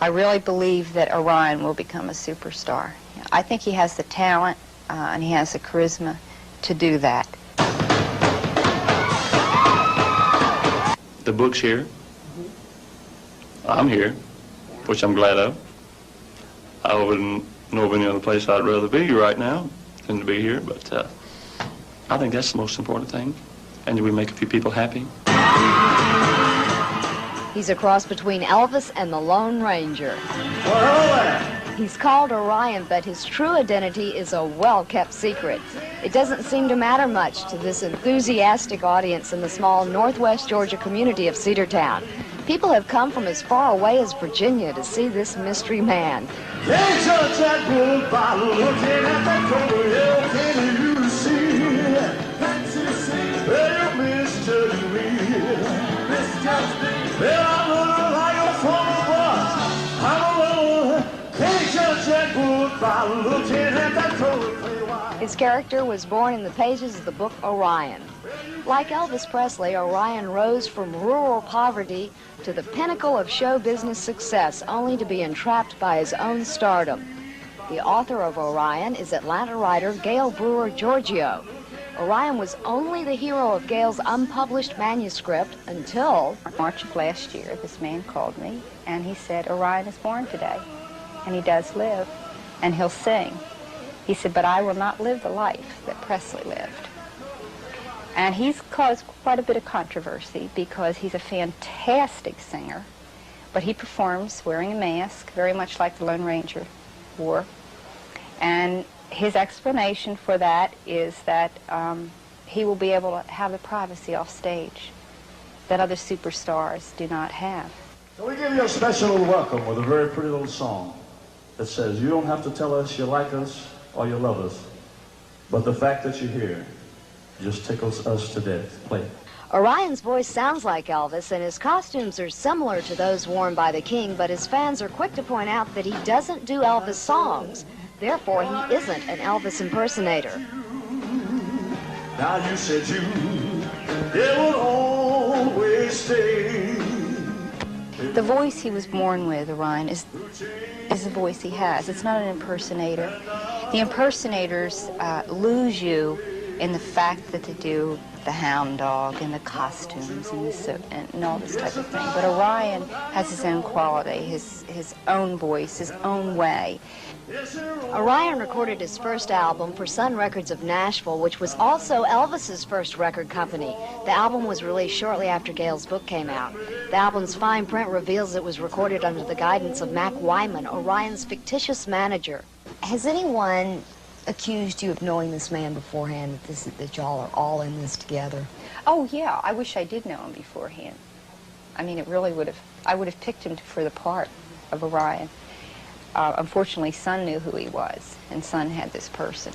I really believe that Orion will become a superstar. I think he has the talent and he has the charisma to do that. The book's here. I'm here, which I'm glad of. I wouldn't know of any other place I'd rather be right now than to be here, but I think that's the most important thing. And we make a few people happy. He's a cross between Elvis and the Lone Ranger. He's called Orion, but his true identity is a well-kept secret. It doesn't seem to matter much to this enthusiastic audience in the small northwest Georgia community of Cedartown. People have come from as far away as Virginia to see this mystery man. His character was born in the pages of the book Orion. Like Elvis Presley, Orion rose from rural poverty to the pinnacle of show business success, only to be entrapped by his own stardom. The author of Orion is Atlanta writer Gail Brewer Giorgio. Orion was only the hero of Gail's unpublished manuscript until March of last year, this man called me and he said, Orion is born today, and he does live, and he'll sing. He said, but I will not live the life that Presley lived. And he's caused quite a bit of controversy because he's a fantastic singer, but he performs wearing a mask, very much like the Lone Ranger wore. And his explanation for that is that he will be able to have the privacy off stage that other superstars do not have. So we give you a special little welcome with a very pretty little song that says, you don't have to tell us you like us or you love us, but the fact that you're here just tickles us to death. Play. Orion's voice sounds like Elvis, and his costumes are similar to those worn by the King, but his fans are quick to point out that he doesn't do Elvis songs. Therefore, he isn't an Elvis impersonator. Now you said it will always stay. The voice he was born with, Orion, is the voice he has. It's not an impersonator. The impersonators lose you in the fact that they do the hound dog and the costumes and the suit and all this type of thing. But Orion has his own quality, his own voice, his own way. Orion recorded his first album for Sun Records of Nashville, which was also Elvis's first record company. The album was released shortly after Gail's book came out. The album's fine print reveals it was recorded under the guidance of Mac Wyman, Orion's fictitious manager. Has anyone accused you of knowing this man beforehand, that y'all are all in this together? Oh, yeah. I wish I did know him beforehand. I mean, it really would have, I would have picked him for the part of Orion. Unfortunately, Sun knew who he was, and Sun had this person.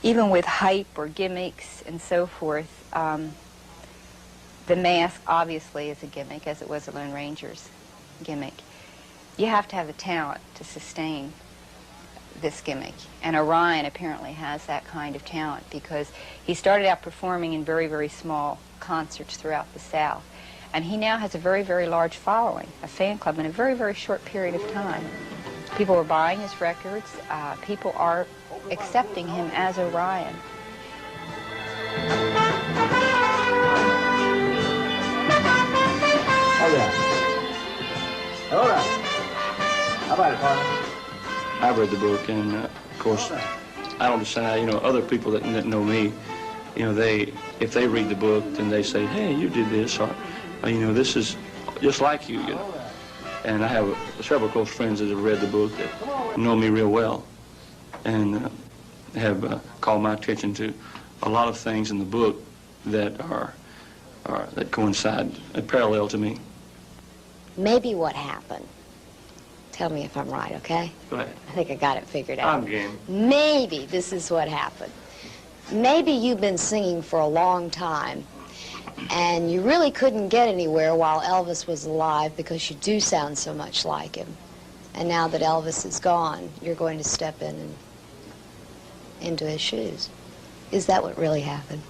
Even with hype or gimmicks and so forth, the mask obviously is a gimmick, as it was the Lone Ranger's gimmick. You have to have the talent to sustain this gimmick, and Orion apparently has that kind of talent because he started out performing in very, very small concerts throughout the South, and he now has a very, very large following, a fan club, in a very, very short period of time. People are buying his records. People are accepting him as Orion. Oh, yeah. All right. How about it, partner? I've read the book, and of course, I don't decide, you know, other people that know me, you know, if they read the book, then they say, hey, you did this, or you know, this is just like you, you know. And I have several close friends that have read the book that know me real well and have called my attention to a lot of things in the book that that coincide, parallel to me. Maybe what happened. Tell me if I'm right, okay? Go ahead. I think I got it figured out. I'm game. Maybe this is what happened. Maybe you've been singing for a long time, and you really couldn't get anywhere while Elvis was alive because you do sound so much like him. And now that Elvis is gone, you're going to step in and into his shoes. Is that what really happened?